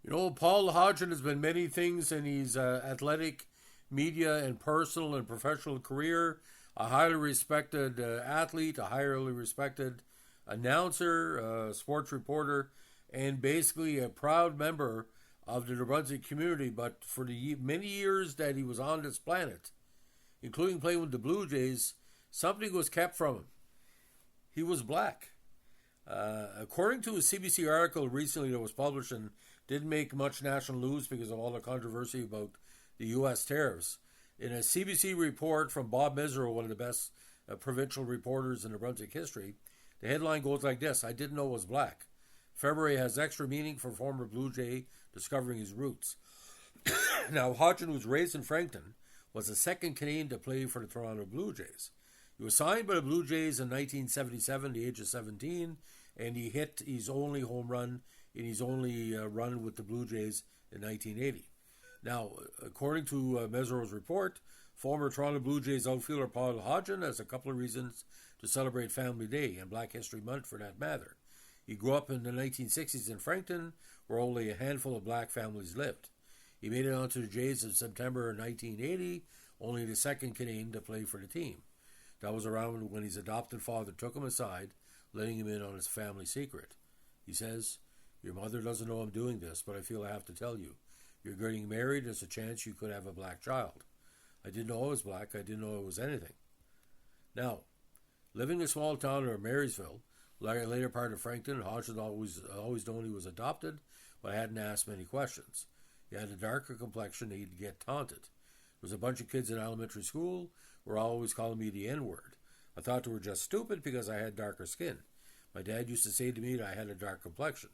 You know, Paul Hodgson has been many things in his athletic, media, and personal and professional career. A highly respected athlete, a highly respected announcer, sports reporter, and basically a proud member of the New Brunswick community. But for the many years that he was on this planet, including playing with the Blue Jays, something was kept from him. He was black. According to a CBC article recently that was published and didn't make much national news because of all the controversy about the U.S. tariffs, in a CBC report from Bob Mesereau, one of the best provincial reporters in New Brunswick history, the headline goes like this: I didn't know it was black. February has extra meaning for former Blue Jay discovering his roots. Now, Hodgson, who was raised in Fredericton, was the second Canadian to play for the Toronto Blue Jays. He was signed by the Blue Jays in 1977, the age of 17, and he hit his only home run in his only run with the Blue Jays in 1980. Now, according to Mesereau's report, former Toronto Blue Jays outfielder Paul Hodgson has a couple of reasons to celebrate Family Day and Black History Month for that matter. He grew up in the 1960s in Fredericton, where only a handful of black families lived. He made it onto the Jays in September 1980, only the second Canadian to play for the team. That was around when his adopted father took him aside, letting him in on his family secret. He says, "Your mother doesn't know I'm doing this, but I feel I have to tell you. You're getting married, there's a chance you could have a black child. I didn't know I was black, I didn't know it was anything." Now, living in a small town of Marysville, later part of Fredericton, Hodgson always known he was adopted, but hadn't asked many questions. He had a darker complexion, he'd get taunted. There was a bunch of kids in elementary school who were always calling me the N-word. I thought they were just stupid because I had darker skin. My dad used to say to me that I had a dark complexion.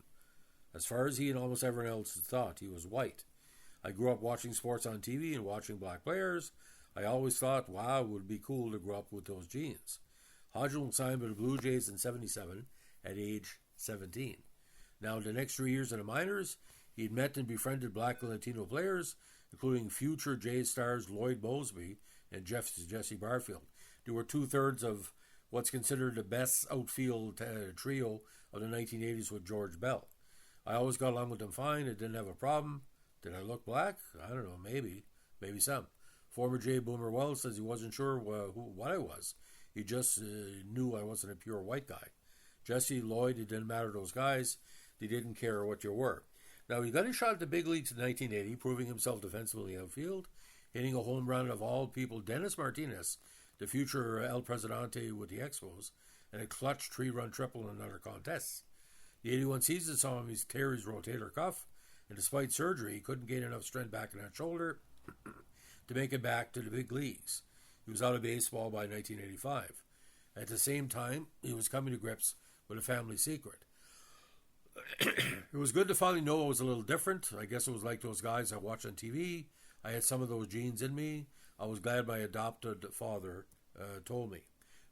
As far as he and almost everyone else thought, he was white. I grew up watching sports on TV and watching black players. I always thought, wow, it would be cool to grow up with those genes. Hodgson was signed by the Blue Jays in 1977 at age 17. Now, in the next 3 years in the minors, he had met and befriended black and Latino players, including future Jays stars Lloyd Moseby and Jesse Barfield. They were two-thirds of what's considered the best outfield trio of the 1980s with George Bell. I always got along with them fine. I didn't have a problem. Did I look black? I don't know, maybe some. Former Jay Boomer Wells says he wasn't sure what I was. He just knew I wasn't a pure white guy. Jesse, Lloyd, it didn't matter to those guys. They didn't care what you were. Now, he got his shot at the big leagues in 1980, proving himself defensively outfield, hitting a home run of all people, Dennis Martinez, the future El Presidente with the Expos, and a clutch 3-run triple in another contest. The 81 season saw him tear his rotator cuff, and despite surgery, he couldn't gain enough strength back in that shoulder to make it back to the big leagues. He was out of baseball by 1985. At the same time, he was coming to grips with a family secret. It was good to finally know it was a little different. I guess it was like those guys I watch on TV. I had some of those genes in me. I was glad my adopted father told me.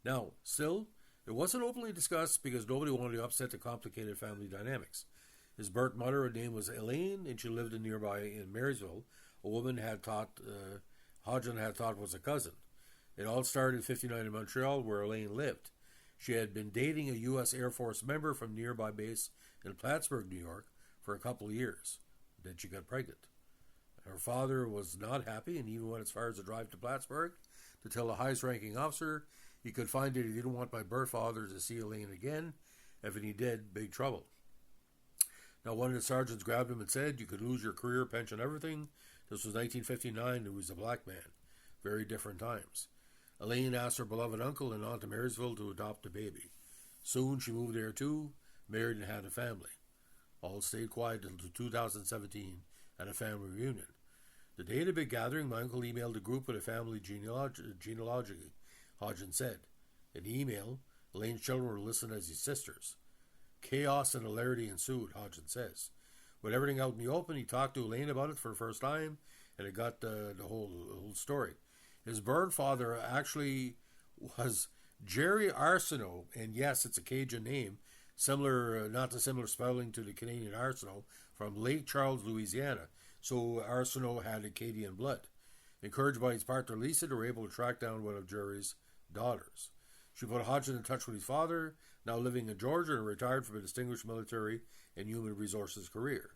Now, still, it wasn't openly discussed because nobody wanted to upset the complicated family dynamics. His birth mother, her name was Elaine, and she lived nearby in Marysville. A woman Hodgson had thought was a cousin. It all started in 1959 in Montreal, where Elaine lived. She had been dating a U.S. Air Force member from nearby base in Plattsburgh, New York, for a couple of years. Then she got pregnant. Her father was not happy and even went as far as to drive to Plattsburgh to tell the highest-ranking officer he could find that he didn't want my birth father to see Elaine again. If he did, big trouble. Now, one of the sergeants grabbed him and said, "You could lose your career, pension, everything." This was 1959, and he was a black man. Very different times. Elaine asked her beloved uncle and aunt to Marysville to adopt a baby. Soon she moved there too, married and had a family. All stayed quiet until 2017 at a family reunion. The day of the big gathering, my uncle emailed a group with a family genealogy, Hodgson said. In the email, Elaine's children were listed as his sisters. Chaos and hilarity ensued, Hodgson says. With everything out in the open, he talked to Elaine about it for the first time, and it got the whole story. His birth father actually was Jerry Arsenault, and yes, it's a Cajun name, not the similar spelling to the Canadian Arsenault, from Lake Charles, Louisiana. So Arsenault had Acadian blood. Encouraged by his partner Lisa, they were able to track down one of Jerry's daughters. She put Hodgson in touch with his father, now living in Georgia and retired from a distinguished military and human resources career.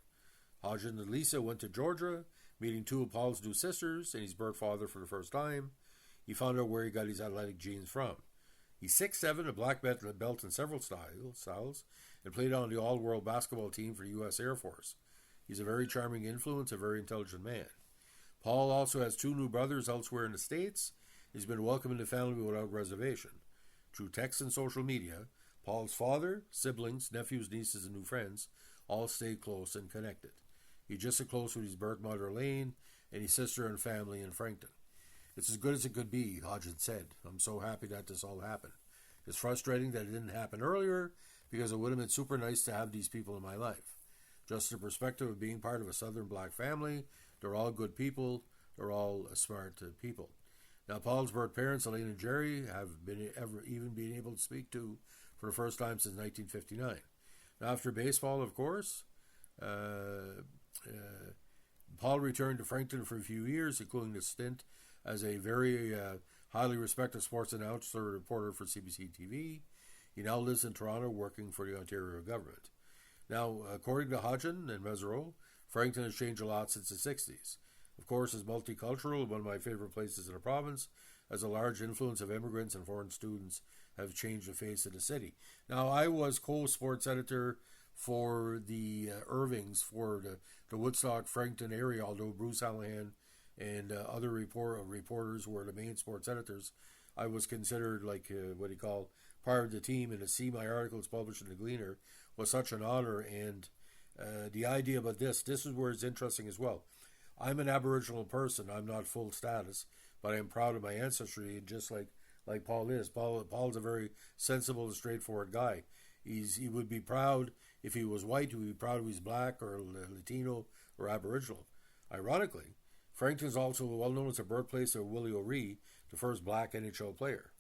Hodgson and Lisa went to Georgia, meeting two of Paul's new sisters and his birth father for the first time. He found out where he got his athletic genes from. He's 6'7", a black belt in several styles, and played on the all-world basketball team for the U.S. Air Force. He's a very charming influence, a very intelligent man. Paul also has two new brothers elsewhere in the States. He's been welcomed in the family without reservation. Through text and social media, Paul's father, siblings, nephews, nieces, and new friends all stay close and connected. He's just as close with his birth mother, Elaine, and his sister and family in Fredericton. It's as good as it could be, Hodgson said. I'm so happy that this all happened. It's frustrating that it didn't happen earlier because it would have been super nice to have these people in my life. Just the perspective of being part of a Southern black family, they're all good people, they're all smart people. Now, Paul's birth parents, Elaine and Jerry, have been able to speak to for the first time since 1959. Now, after baseball, of course, Paul returned to Fredericton for a few years, including a stint as a very highly respected sports announcer and reporter for CBC TV. He now lives in Toronto, working for the Ontario government. Now, according to Hodgson and Mesereau, Fredericton has changed a lot since the 60s. Of course, it's multicultural, one of my favorite places in the province, as a large influence of immigrants and foreign students have changed the face of the city. Now, I was co-sports editor for the Irvings for the Woodstock, Fredericton area, although Bruce Hallahan and other reporters were the main sports editors. I was considered part of the team, and to see my articles published in the Gleaner was such an honor. And the idea about this is where it's interesting as well. I'm an Aboriginal person. I'm not full status, but I'm proud of my ancestry, just like Paul is. Paul's a very sensible and straightforward guy. He would be proud if he was white. He would be proud if he's black or Latino or Aboriginal. Ironically, Fredericton is also well known as the birthplace of Willie O'Ree, the first black NHL player.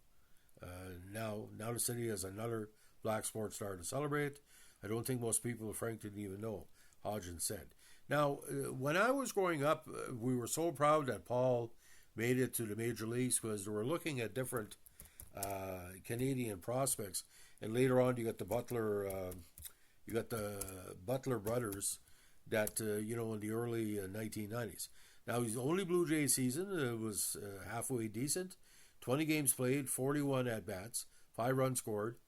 Now the city has another black sports star to celebrate. I don't think most people in Fredericton even know, Hodgson said. Now, when I was growing up, we were so proud that Paul made it to the major leagues because they were looking at different Canadian prospects, and later on you got the Butler brothers that in the early 1990s. Now, his only Blue Jays season was halfway decent. 20 games played, 41 at-bats, 5 runs scored,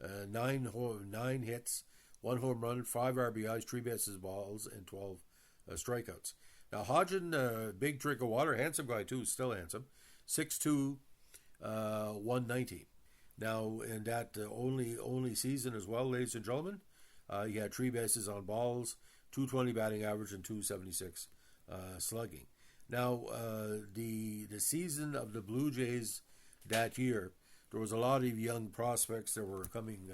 9 hits, 1 home run, 5 RBIs, 3 bases balls, and 12 strikeouts. Now, Hodgson, big drink of water, handsome guy too, still handsome, 6'2", 190. Now, in that only season as well, ladies and gentlemen, he had 3 bases on balls, 220 batting average, and 276 slugging. Now, the season of the Blue Jays that year, there was a lot of young prospects that were coming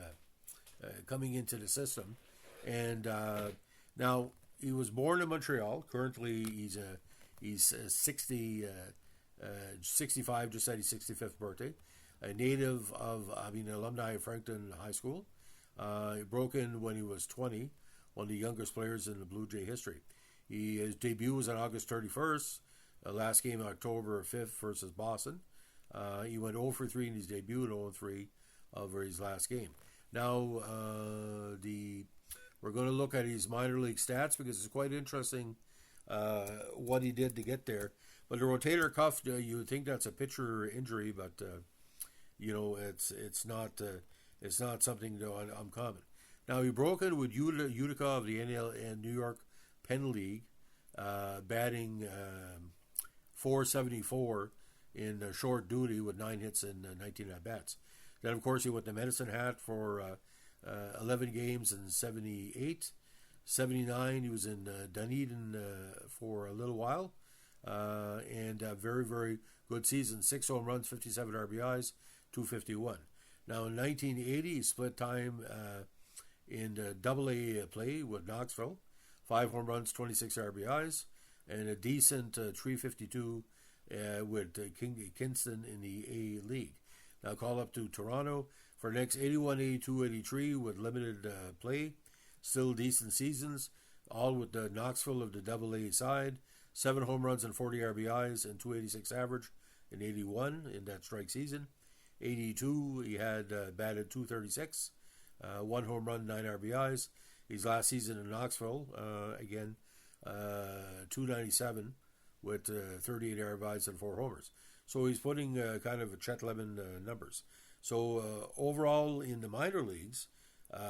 into the system, and now he was born in Montreal. Currently, he's 65, just had his 65th birthday. A native alumni of Fredericton High School. He broke in when he was 20, one of the youngest players in the Blue Jay history. His debut was on August 31st, last game October 5th versus Boston. He went 0 for 3 in his debut and 0 for 3 over his last game. Now, we're going to look at his minor league stats because it's quite interesting what he did to get there. But the rotator cuff, you would think that's a pitcher injury, but it's not something uncommon. Now, he broke in with Utica of the NL and New York Penn League, batting .474 in short duty with 9 hits and 19 at-bats. Then, of course, he went to Medicine Hat for 11 games in 78. 79, he was in Dunedin for a little while, and a very, very good season. 6 home runs, 57 RBIs, 251. Now, in 1980, he split time in AA play with Knoxville. 5 home runs, 26 RBIs, and a decent 352 with Kingston in the A League. Now call up to Toronto for the next 81, 82, 83 with limited play. Still decent seasons, all with the Knoxville of the AA side. 7 home runs and 40 RBIs and 286 average in 81 in that strike season. 82, he had batted 236, 1 home run, 9 RBIs. His last season in Knoxville, again, .297 with 38 RBIs and 4 homers. So he's putting kind of Chet Lemon numbers. So overall in the minor leagues,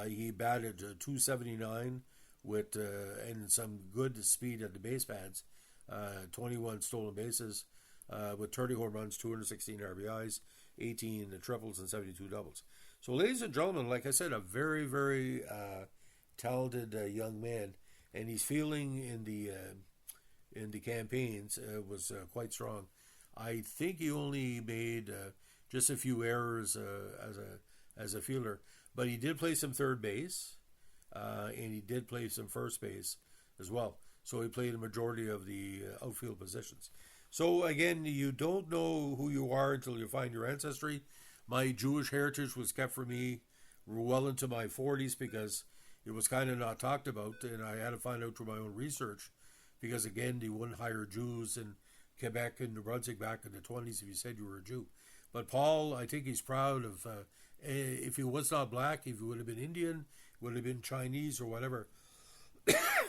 he batted .279 with and some good speed at the base pads, 21 stolen bases with 30 home runs, 216 RBIs, 18 triples, and 72 doubles. So, ladies and gentlemen, like I said, a very, very talented young man, and he's feeling in the campaigns was quite strong. I think he only made just a few errors as a fielder, but he did play some third base, and he did play some first base as well. So he played a majority of the outfield positions. So again, you don't know who you are until you find your ancestry. My Jewish heritage was kept for me well into my 40s because it was kind of not talked about, and I had to find out through my own research because, again, they wouldn't hire Jews in Quebec and New Brunswick back in the 20s if you said you were a Jew. But Paul, I think he's proud of, if he was not black, if he would have been Indian, would have been Chinese or whatever.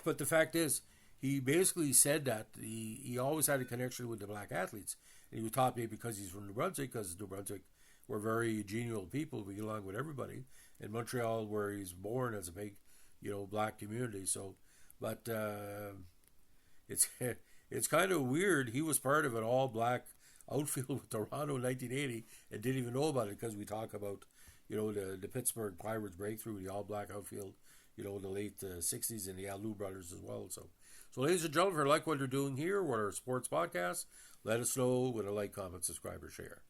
But the fact is, he basically said that he always had a connection with the black athletes. And he was taught maybe because he's from New Brunswick, because New Brunswick were very genial people. We get along with everybody. In Montreal, where he's born, as a big, black community. So, but it's kind of weird. He was part of an all-black outfield with Toronto in 1980 and didn't even know about it because we talk about, the Pittsburgh Pirates breakthrough, the all-black outfield, in the late 60s, and the Alou brothers as well. So, ladies and gentlemen, if you like what you're doing here, what our sports podcast, let us know with a like, comment, subscribe, or share.